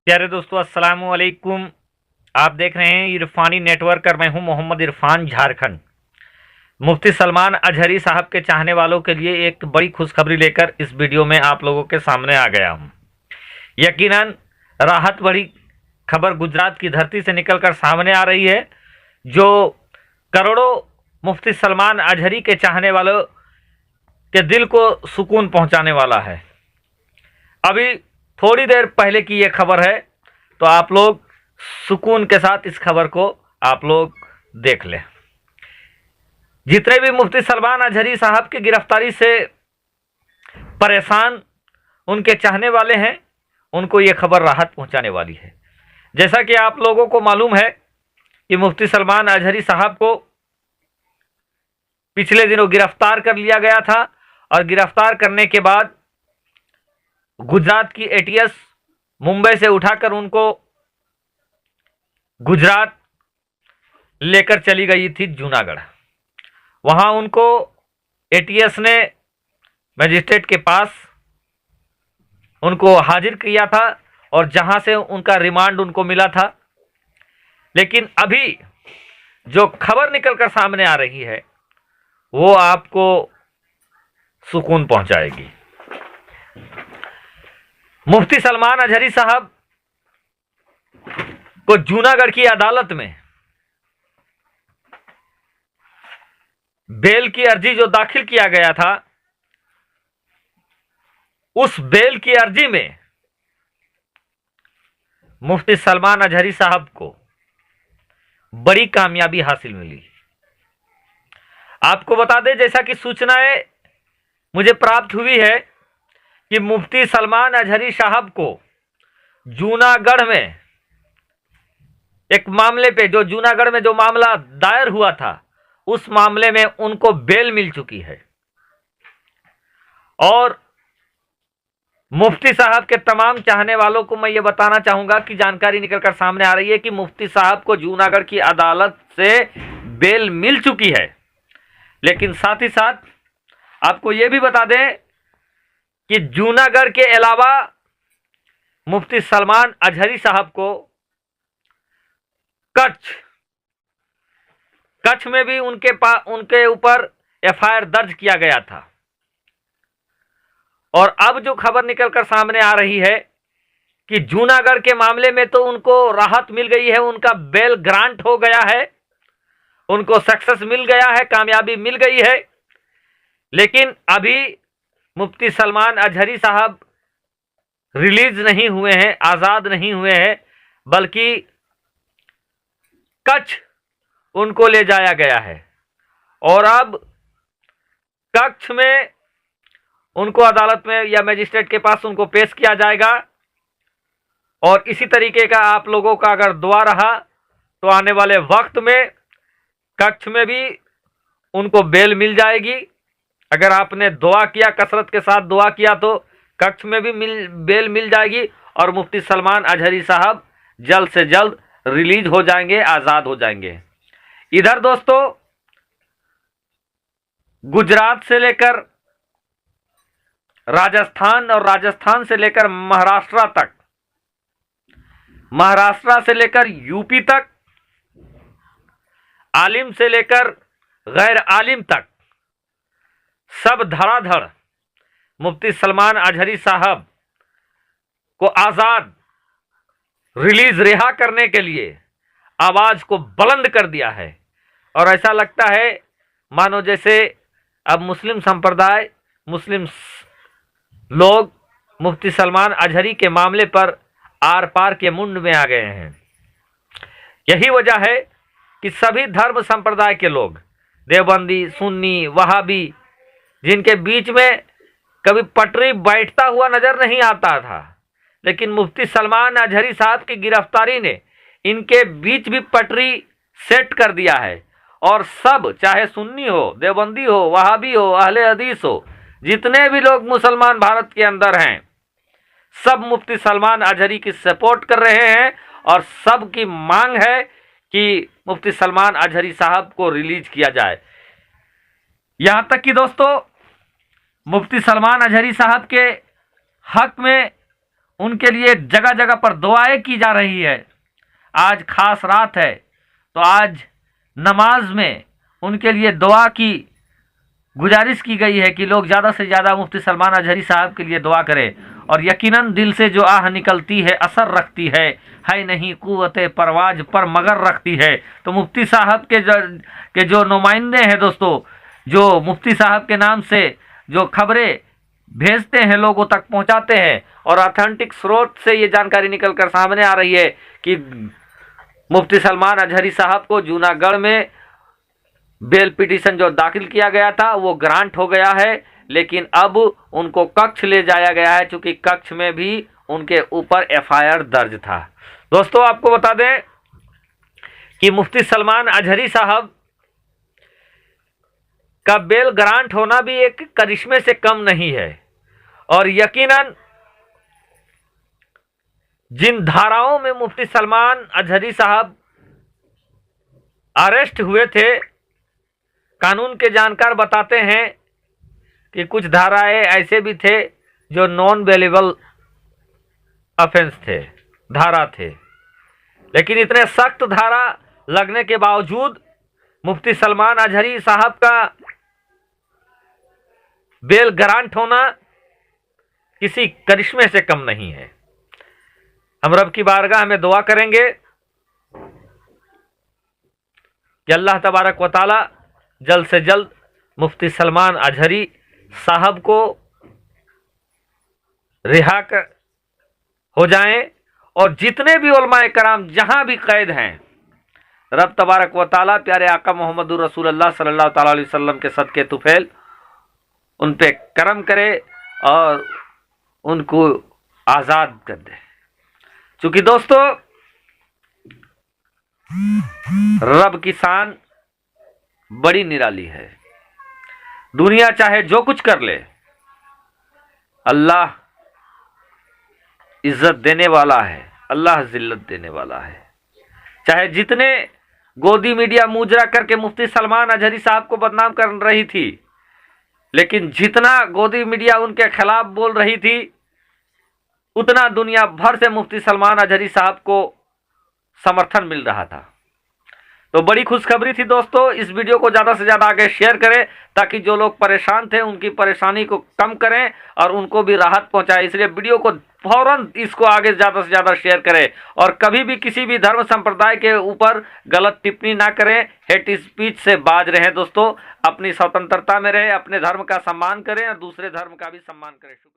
प्यारे दोस्तों, अस्सलाम वालेकुम। आप देख रहे हैं इरफानी नेटवर्क और मैं हूं मोहम्मद इरफान, झारखंड। मुफ्ती सलमान अजहरी साहब के चाहने वालों के लिए एक बड़ी खुशखबरी लेकर इस वीडियो में आप लोगों के सामने आ गया हूं। यकीनन राहत बड़ी खबर गुजरात की धरती से निकलकर सामने आ रही है, जो करोड़ों मुफ्ती सलमान अजहरी के चाहने वालों के दिल को सुकून पहुंचाने वाला है। अभी थोड़ी देर पहले की ये खबर है, तो आप लोग सुकून के साथ इस खबर को आप लोग देख लें। जितने भी मुफ्ती सलमान अजहरी साहब की गिरफ्तारी से परेशान उनके चाहने वाले हैं, उनको ये खबर राहत पहुंचाने वाली है। जैसा कि आप लोगों को मालूम है कि मुफ्ती सलमान अजहरी साहब को पिछले दिनों गिरफ्तार कर लिया गया था और गिरफ्तार करने के बाद गुजरात की एटीएस मुंबई से उठाकर उनको गुजरात लेकर चली गई थी जूनागढ़। वहां उनको एटीएस ने मजिस्ट्रेट के पास उनको हाजिर किया था और जहां से उनका रिमांड उनको मिला था। लेकिन अभी जो खबर निकलकर सामने आ रही है वो आपको सुकून पहुंचाएगी। मुफ्ती सलमान अजहरी साहब को जूनागढ़ की अदालत में बेल की अर्जी जो दाखिल किया गया था, उस बेल की अर्जी में मुफ्ती सलमान अजहरी साहब को बड़ी कामयाबी हासिल मिली। आपको बता दें, जैसा कि सूचनाएं मुझे प्राप्त हुई है कि मुफ्ती सलमान अजहरी साहब को जूनागढ़ में एक मामले पे, जो जूनागढ़ में जो मामला दायर हुआ था, उस मामले में उनको बेल मिल चुकी है। और मुफ्ती साहब के तमाम चाहने वालों को मैं ये बताना चाहूंगा कि जानकारी निकलकर सामने आ रही है कि मुफ्ती साहब को जूनागढ़ की अदालत से बेल मिल चुकी है। लेकिन साथ ही साथ आपको ये भी बता दें कि जूनागढ़ के अलावा मुफ्ती सलमान अजहरी साहब को कच्छ में भी उनके ऊपर एफआईआर दर्ज किया गया था। और अब जो खबर निकलकर सामने आ रही है कि जूनागढ़ के मामले में तो उनको राहत मिल गई है, उनका बेल ग्रांट हो गया है, उनको सक्सेस मिल गया है, कामयाबी मिल गई है। लेकिन अभी मुफ्ती सलमान अजहरी साहब रिलीज नहीं हुए हैं, आज़ाद नहीं हुए हैं, बल्कि कच्छ उनको ले जाया गया है। और अब कच्छ में उनको अदालत में या मजिस्ट्रेट के पास उनको पेश किया जाएगा। और इसी तरीके का आप लोगों का अगर दुआ रहा तो आने वाले वक्त में कच्छ में भी उनको बेल मिल जाएगी। अगर आपने दुआ किया, कसरत के साथ दुआ किया, तो कच्छ में भी बेल मिल जाएगी और मुफ्ती सलमान अजहरी साहब जल्द से जल्द रिलीज हो जाएंगे, आज़ाद हो जाएंगे। इधर दोस्तों, गुजरात से लेकर राजस्थान और राजस्थान से लेकर महाराष्ट्र तक, महाराष्ट्र से लेकर यूपी तक, आलिम से लेकर गैर आलिम तक, सब धड़ाधड़ मुफ्ती सलमान अजहरी साहब को आज़ाद, रिलीज, रिहा करने के लिए आवाज़ को बुलंद कर दिया है। और ऐसा लगता है मानो जैसे अब मुस्लिम संप्रदाय, मुस्लिम लोग मुफ्ती सलमान अजहरी के मामले पर आर पार के मुंड में आ गए हैं। यही वजह है कि सभी धर्म संप्रदाय के लोग, देवबंदी, सुन्नी, वहाबी, जिनके बीच में कभी पटरी बैठता हुआ नजर नहीं आता था, लेकिन मुफ्ती सलमान अजहरी साहब की गिरफ्तारी ने इनके बीच भी पटरी सेट कर दिया है। और सब, चाहे सुन्नी हो, देवबंदी हो, वहाबी हो, अहले हदीस हो, जितने भी लोग मुसलमान भारत के अंदर हैं, सब मुफ्ती सलमान अजहरी की सपोर्ट कर रहे हैं और सब की मांग है कि मुफ्ती सलमान अजहरी साहब को रिलीज किया जाए। यहां तक कि दोस्तों, मुफ्ती सलमान अजहरी साहब के हक में उनके लिए जगह जगह पर दुआएं की जा रही है। आज खास रात है तो आज नमाज में उनके लिए दुआ की गुजारिश की गई है कि लोग ज़्यादा से ज़्यादा मुफ्ती सलमान अजहरी साहब के लिए दुआ करें। और यकीनन दिल से जो आह निकलती है असर रखती है नहीं कुव्वते परवाज पर मगर रखती है। तो मुफ्ती साहब के जो नुमाइंदे हैं दोस्तों, जो मुफ्ती साहब के नाम से जो खबरें भेजते हैं, लोगों तक पहुंचाते हैं, और ऑथेंटिक स्रोत से ये जानकारी निकलकर सामने आ रही है कि मुफ्ती सलमान अजहरी साहब को जूनागढ़ में बेल पिटीशन जो दाखिल किया गया था वो ग्रांट हो गया है, लेकिन अब उनको कक्ष ले जाया गया है, चूंकि कक्ष में भी उनके ऊपर एफआईआर दर्ज था। दोस्तों आपको बता दें कि मुफ्ती सलमान अजहरी साहब का बेल ग्रांट होना भी एक करिश्मे से कम नहीं है। और यकीनन जिन धाराओं में मुफ्ती सलमान अजहरी साहब अरेस्ट हुए थे, कानून के जानकार बताते हैं कि कुछ धाराएं ऐसे भी थे जो नॉन बेलेबल ऑफेंस थे, धारा थे, लेकिन इतने सख्त धारा लगने के बावजूद मुफ्ती सलमान अजहरी साहब का बेल ग्रांट होना किसी करिश्मे से कम नहीं है। हम रब की बारगाह में दुआ करेंगे कि अल्लाह तबारक व तआला जल्द से जल्द मुफ्ती सलमान अजहरी साहब को रिहा हो जाएं, और जितने भी उलमाए कराम जहां भी कैद हैं, रब तबारक व तआला प्यारे आका मोहम्मदुर रसूलुल्लाह सल्लल्लाहु तआला अलैहि वसल्लम के सदके तुफैल उन पे करम करे और उनको आज़ाद कर दे। चूंकि दोस्तों रब की शान बड़ी निराली है। दुनिया चाहे जो कुछ कर ले, अल्लाह इज्जत देने वाला है, अल्लाह जिल्लत देने वाला है। चाहे जितने गोदी मीडिया मुजरा करके मुफ्ती सलमान अजहरी साहब को बदनाम कर रही थी, लेकिन जितना गोदी मीडिया उनके खिलाफ बोल रही थी, उतना दुनिया भर से मुफ्ती सलमान अजहरी साहब को समर्थन मिल रहा था। तो बड़ी खुशखबरी थी दोस्तों। इस वीडियो को ज़्यादा से ज़्यादा आगे शेयर करें ताकि जो लोग परेशान थे उनकी परेशानी को कम करें और उनको भी राहत पहुंचाएं। इसलिए वीडियो को फौरन इसको आगे ज़्यादा से ज़्यादा शेयर करें और कभी भी किसी भी धर्म संप्रदाय के ऊपर गलत टिप्पणी ना करें, हेट स्पीच से बाज रहें दोस्तों। अपनी स्वतंत्रता में रहें, अपने धर्म का सम्मान करें और दूसरे धर्म का भी सम्मान करें। शुक्रिया।